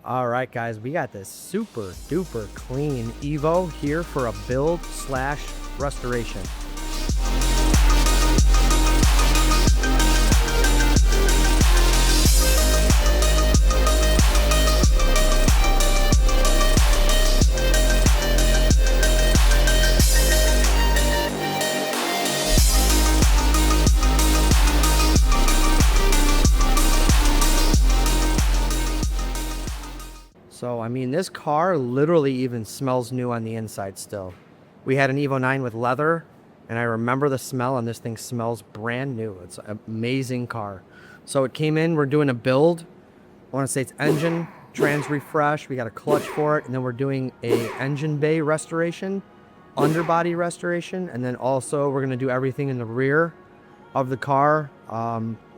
All right, guys, we got this super duper clean Evo here for a build / restoration. So, I mean, this car literally even smells new on the inside still. We had an Evo IX with leather, and I remember the smell, and this thing smells brand new. It's an amazing car. So it came in, we're doing a build. I want to say it's engine, trans refresh, we got a clutch for it, and then we're doing a engine bay restoration, underbody restoration, and then also we're going to do everything in the rear of the car,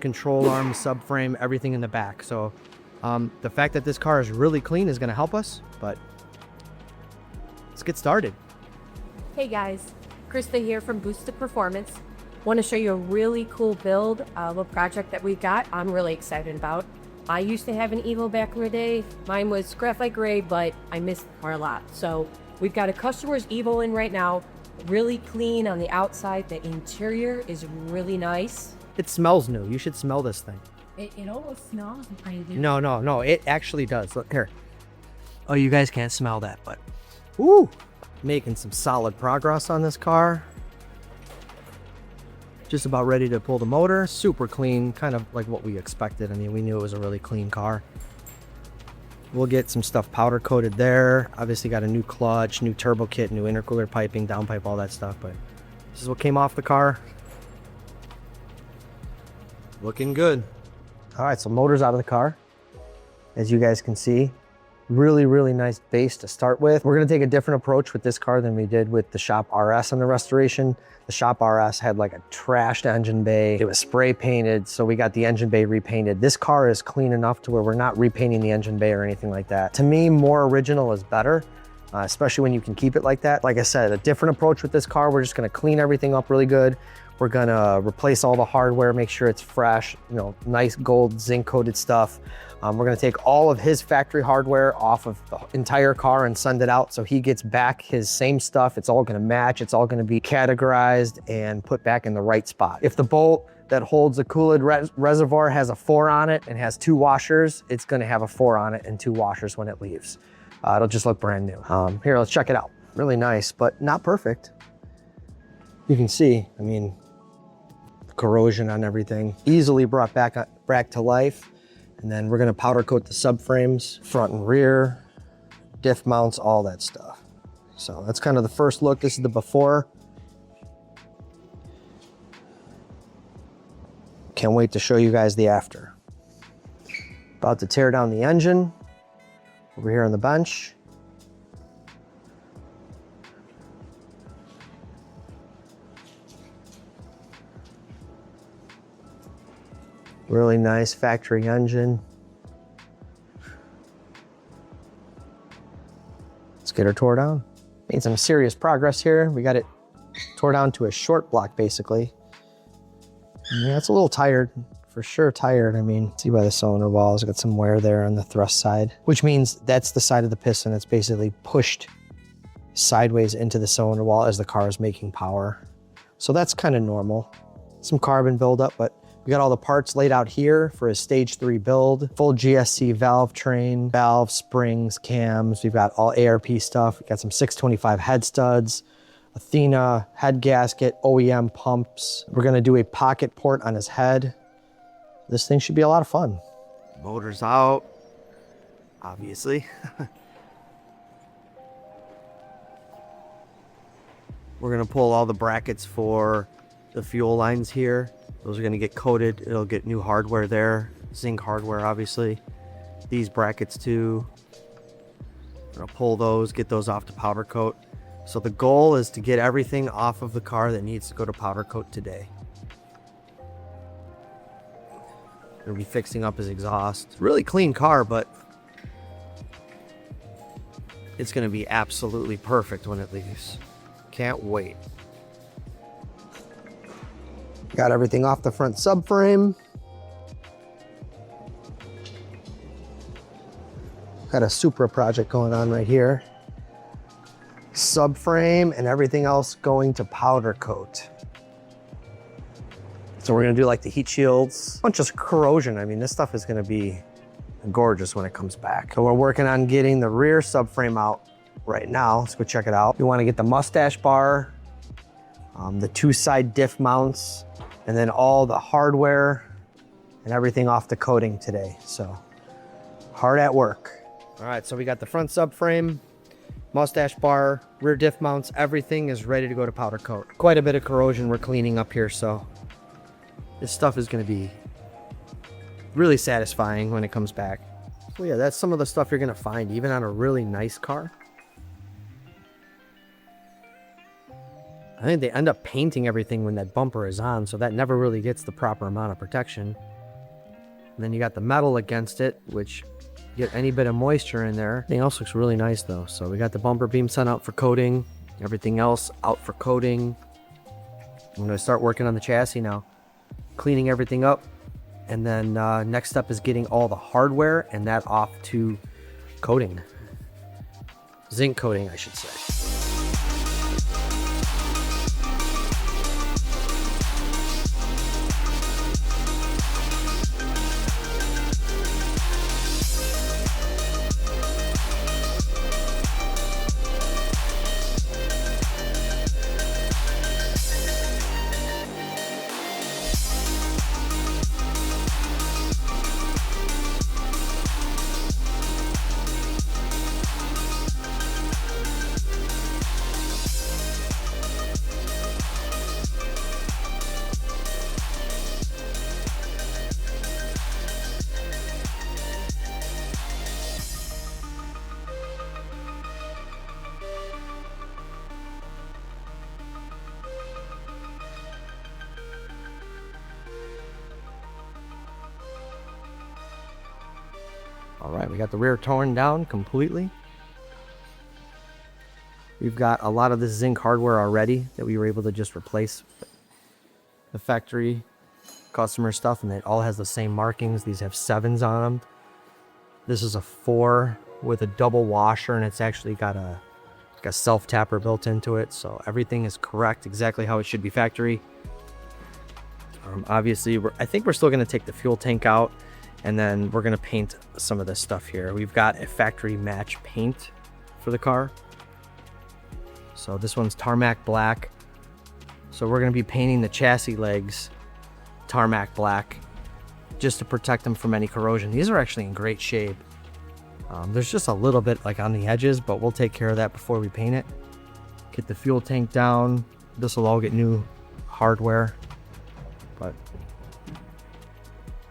control arm, subframe, everything in the back. So the fact that this car is really clean is going to help us, but let's get started. Hey guys, Krista here from Boostin Performance. Want to show you a really cool build of a project that we got I'm really excited about. I used to have an Evo back in the day. Mine was graphite gray, but I missed the car a lot. So we've got a customer's Evo in right now, really clean on the outside. The interior is really nice. It smells new. You should smell this thing. It almost smells crazy. No, it actually does. Look here. Oh, you guys can't smell that, but woo, making some solid progress on this car. Just about ready to pull the motor. Super clean, kind of like what we expected. I mean, we knew it was a really clean car. We'll get some stuff powder coated there. Obviously got a new clutch, new turbo kit, new intercooler piping, downpipe, all that stuff, but this is what came off the car. Looking good. All right, so motor's out of the car. As you guys can see, really nice base to start with. We're gonna take a different approach with this car than we did with the Shop RS on the restoration. The Shop RS had like a trashed engine bay. It was spray painted, so we got the engine bay repainted. This car is clean enough to where we're not repainting the engine bay or anything like that. To me, more original is better, especially when you can keep it like that. Like I said, a different approach with this car. We're just gonna clean everything up really good. We're gonna replace all the hardware, make sure it's fresh, you know, nice gold zinc coated stuff. We're gonna take all of his factory hardware off of the entire car and send it out so he gets back his same stuff. It's all gonna match, it's all gonna be categorized and put back in the right spot. If the bolt that holds the coolant reservoir has a 4 on it and has 2 washers, it's gonna have a 4 on it and 2 washers when it leaves. It'll just look brand new. Here, let's check it out. Really nice, but not perfect. You can see, I mean, corrosion on everything. Easily brought back to life. And then we're gonna powder coat the subframes, front and rear, diff mounts, all that stuff. So that's kind of the first look. This is the before. Can't wait to show you guys the after. About to tear down the engine over here on the bench. Really nice factory engine. Let's get her tore down. Made some serious progress here. We got it tore down to a short block, basically. Yeah, it's a little tired, for sure tired. I mean, see by the cylinder walls, got some wear there on the thrust side, which means that's the side of the piston that's basically pushed sideways into the cylinder wall as the car is making power. So that's kind of normal. Some carbon buildup, but we got all the parts laid out here for a stage 3 build. Full GSC valve train, valve, springs, cams. We've got all ARP stuff. We got some 625 head studs, Athena head gasket, OEM pumps. We're gonna do a pocket port on his head. This thing should be a lot of fun. Motor's out, obviously. We're gonna pull all the brackets for the fuel lines here. Those are gonna get coated. It'll get new hardware there. Zinc hardware, obviously. These brackets too. We're gonna pull those, get those off to powder coat. So the goal is to get everything off of the car that needs to go to powder coat today. Gonna be fixing up his exhaust. Really clean car, but it's gonna be absolutely perfect when it leaves. Can't wait. Got everything off the front subframe. Got a Supra project going on right here. Subframe and everything else going to powder coat. So we're gonna do like the heat shields, bunch of corrosion. I mean, this stuff is gonna be gorgeous when it comes back. So we're working on getting the rear subframe out right now. Let's go check it out. We wanna get the mustache bar, the 2 side diff mounts, and then all the hardware and everything off the coating today. So hard at work. All right, so we got the front subframe, mustache bar, rear diff mounts, everything is ready to go to powder coat. Quite a bit of corrosion we're cleaning up here, so this stuff is gonna be really satisfying when it comes back. So yeah, that's some of the stuff you're gonna find even on a really nice car. I think they end up painting everything when that bumper is on, so that never really gets the proper amount of protection. And then you got the metal against it, which get any bit of moisture in there. Everything else looks really nice though. So we got the bumper beam sent out for coating, everything else out for coating. I'm gonna start working on the chassis now, cleaning everything up. And then next step is getting all the hardware and that off to coating. Zinc coating, I should say. All right, we got the rear torn down completely. We've got a lot of this zinc hardware already that we were able to just replace the factory customer stuff, and it all has the same markings. These have 7s on them. This is a 4 with a double washer, and it's actually got a self-tapper built into it, so everything is correct, exactly how it should be factory. Obviously, I think we're still going to take the fuel tank out, and then we're going to paint some of this stuff here. We've got a factory match paint for the car. So this one's tarmac black. So we're going to be painting the chassis legs tarmac black just to protect them from any corrosion. These are actually in great shape. There's just a little bit like on the edges, but we'll take care of that before we paint it. Get the fuel tank down. This will all get new hardware. But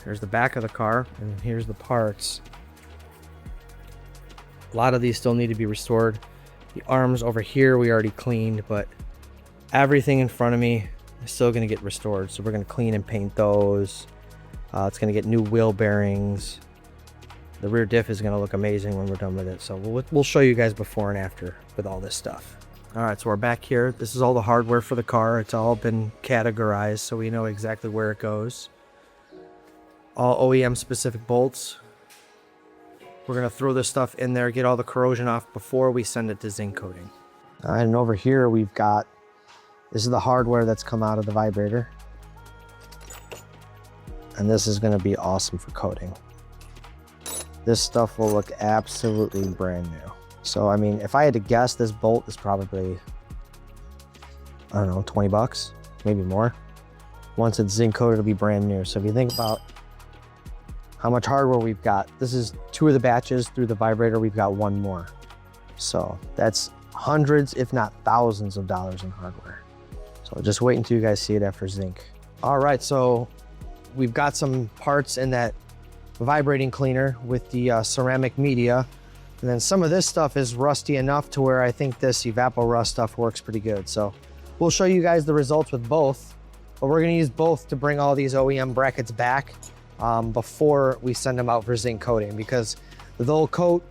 here's the back of the car, and here's the parts. A lot of these still need to be restored. The arms over here we already cleaned, but everything in front of me is still going to get restored. So we're going to clean and paint those. It's going to get new wheel bearings. The rear diff is going to look amazing when we're done with it. So we'll show you guys before and after with all this stuff. All right, so we're back here. This is all the hardware for the car. It's all been categorized, so we know exactly where it goes. All OEM specific bolts. We're going to throw this stuff in there, get all the corrosion off before we send it to zinc coating. All right, and over here we've got, this is the hardware that's come out of the vibrator. And this is going to be awesome for coating. This stuff will look absolutely brand new. So, I mean, if I had to guess, this bolt is probably, I don't know, 20 bucks, maybe more. Once it's zinc coated, it'll be brand new. So if you think about how much hardware we've got, this is 2 of the batches through the vibrator, we've got 1 more. So that's hundreds, if not thousands of dollars in hardware. So just wait until you guys see it after zinc. All right, so we've got some parts in that vibrating cleaner with the ceramic media. And then some of this stuff is rusty enough to where I think this Evapo Rust stuff works pretty good. So we'll show you guys the results with both, but we're gonna use both to bring all these OEM brackets back before we send them out for zinc coating, because they'll coat,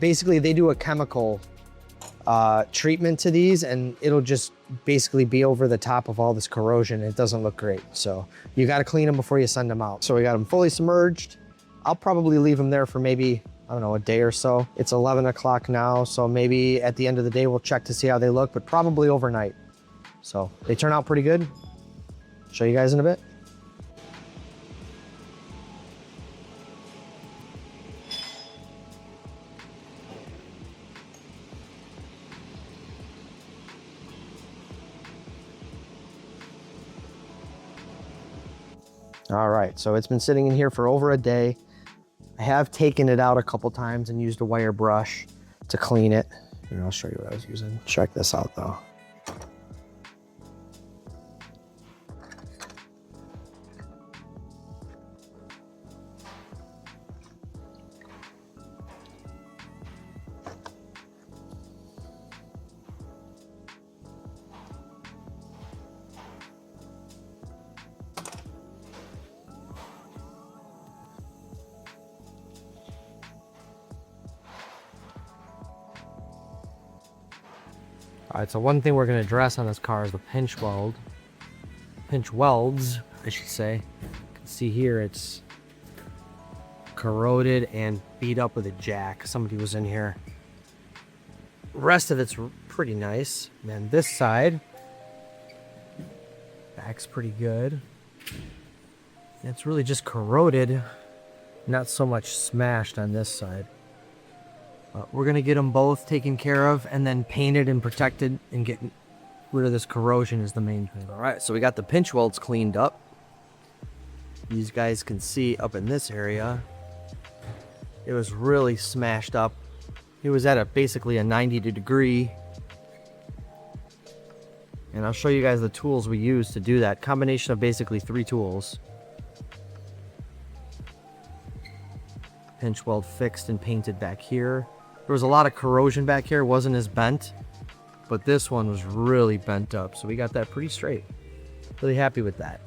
basically they do a chemical treatment to these, and it'll just basically be over the top of all this corrosion. It doesn't look great. So you got to clean them before you send them out. So we got them fully submerged. I'll probably leave them there for maybe I don't know, a day or so. It's 11 o'clock now, so maybe at the end of the day we'll check to see how they look, but probably overnight. So they turn out pretty good. Show you guys in a bit. All right, so it's been sitting in here for over a day. I have taken it out a couple times and used a wire brush to clean it. And I'll show you what I was using. Check this out though. All right, so one thing we're gonna address on this car is the pinch welds, I should say. You can see here it's corroded and beat up with a jack. Somebody was in here. The rest of it's pretty nice. And then this side, back's pretty good. It's really just corroded, not so much smashed on this side. We're gonna get them both taken care of and then painted and protected and get rid of this corrosion is the main thing. All right, so we got the pinch welds cleaned up. These guys can see up in this area, it was really smashed up. It was at basically a 90 degree. And I'll show you guys the tools we use to do that. Combination of basically 3 tools. Pinch weld fixed and painted back here. There was a lot of corrosion back here, it wasn't as bent, but this one was really bent up, so we got that pretty straight. Really happy with that.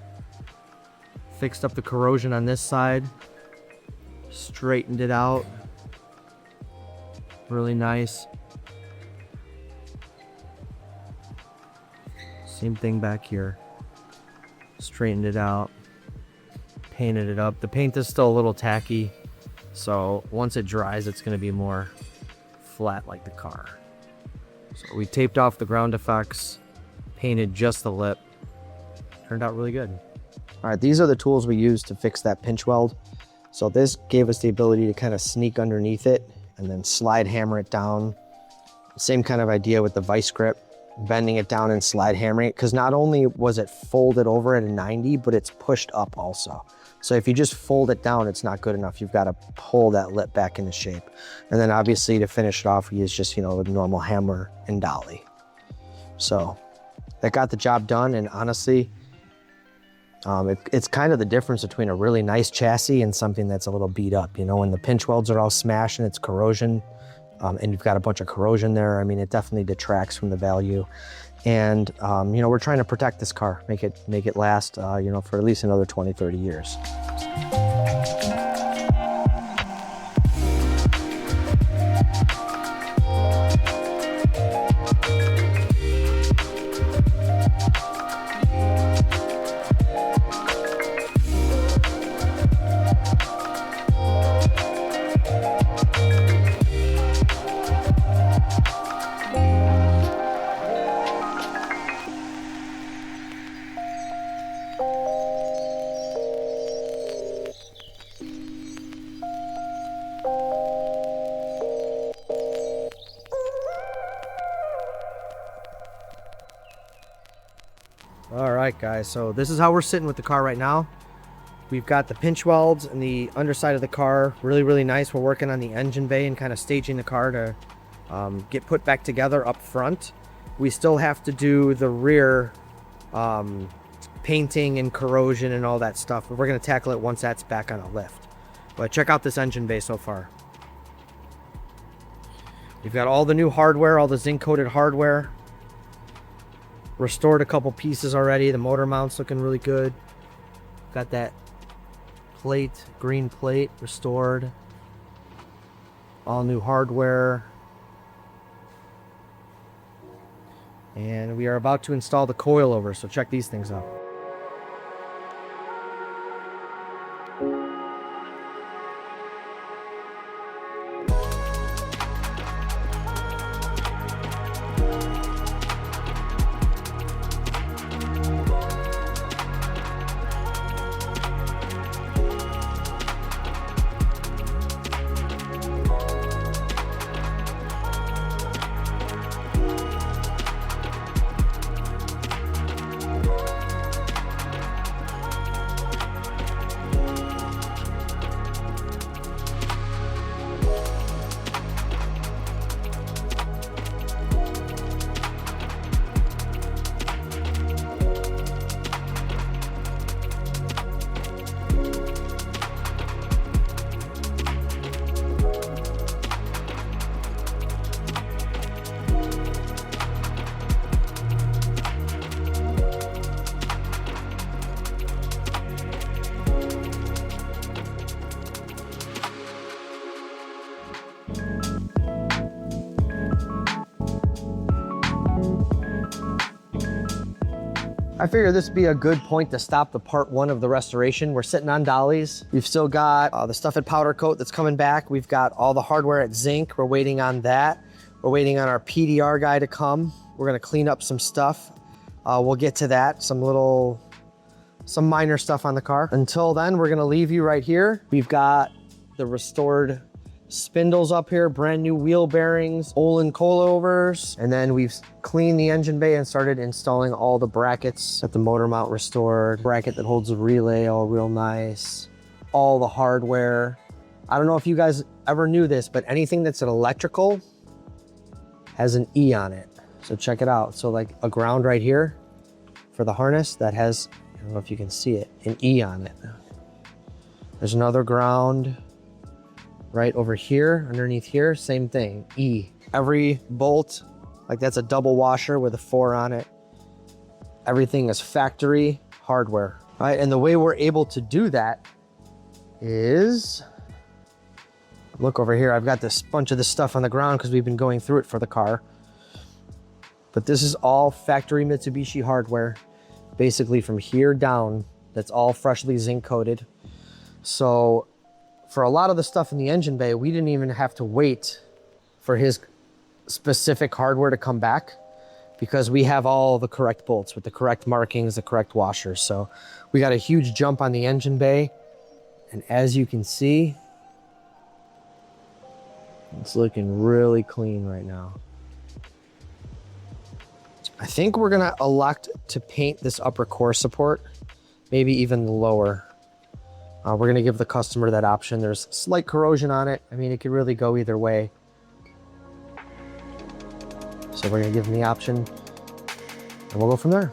Fixed up the corrosion on this side, straightened it out. Really nice. Same thing back here. Straightened it out, painted it up. The paint is still a little tacky, so once it dries, it's gonna be more flat like the car. So we taped off the ground effects, painted just the lip. Turned out really good. All right, these are the tools we used to fix that pinch weld. So this gave us the ability to kind of sneak underneath it and then slide hammer it down. Same kind of idea with the vice grip, bending it down and slide hammering it, because not only was it folded over at a 90, but it's pushed up also. So if you just fold it down, it's not good enough. You've got to pull that lip back into shape. And then obviously to finish it off, we use just, you know, a normal hammer and dolly. So that got the job done. And honestly, it's kind of the difference between a really nice chassis and something that's a little beat up. You know, when the pinch welds are all smashed and it's corrosion, and you've got a bunch of corrosion there, I mean, it definitely detracts from the value. And, you know, we're trying to protect this car, make it last, you know, for at least another 20, 30 years. All right, guys, so this is how we're sitting with the car right now. We've got the pinch welds and the underside of the car, really, really nice. We're working on the engine bay and kind of staging the car to get put back together up front. We still have to do the rear painting and corrosion and all that stuff, but we're gonna tackle it once that's back on a lift. But check out this engine bay so far. We've got all the new hardware, all the zinc coated hardware. Restored a couple pieces already. The motor mount's looking really good. Got that plate, green plate, restored. All new hardware. And we are about to install the coilover, so check these things out. I figure this would be a good point to stop the part 1 of the restoration. We're sitting on dollies. We've still got the stuff at powder coat that's coming back. We've got all the hardware at Zinc. We're waiting on that. We're waiting on our PDR guy to come. We're gonna clean up some stuff. We'll get to that, some minor stuff on the car. Until then, we're gonna leave you right here. We've got the restored spindles up here, brand new wheel bearings, Olin coilovers, and then we've cleaned the engine bay and started installing all the brackets. Got the motor mount restored, bracket that holds the relay, all real nice, all the hardware. I don't know if you guys ever knew this, but anything that's an electrical has an E on it. So check it out. So like a ground right here for the harness that has, I don't know if you can see it, an E on it. There's another ground right over here, underneath here, same thing, E. Every bolt, like that's a double washer with a 4 on it. Everything is factory hardware, right? And the way we're able to do that is, look over here, I've got this bunch of this stuff on the ground because we've been going through it for the car. But this is all factory Mitsubishi hardware, basically from here down, that's all freshly zinc coated. So for a lot of the stuff in the engine bay, we didn't even have to wait for his specific hardware to come back because we have all the correct bolts with the correct markings, the correct washers. So we got a huge jump on the engine bay. And as you can see, it's looking really clean right now. I think we're gonna elect to paint this upper core support, maybe even the lower. We're gonna give the customer that option. There's slight corrosion on it. I mean, it could really go either way. So we're gonna give them the option and we'll go from there.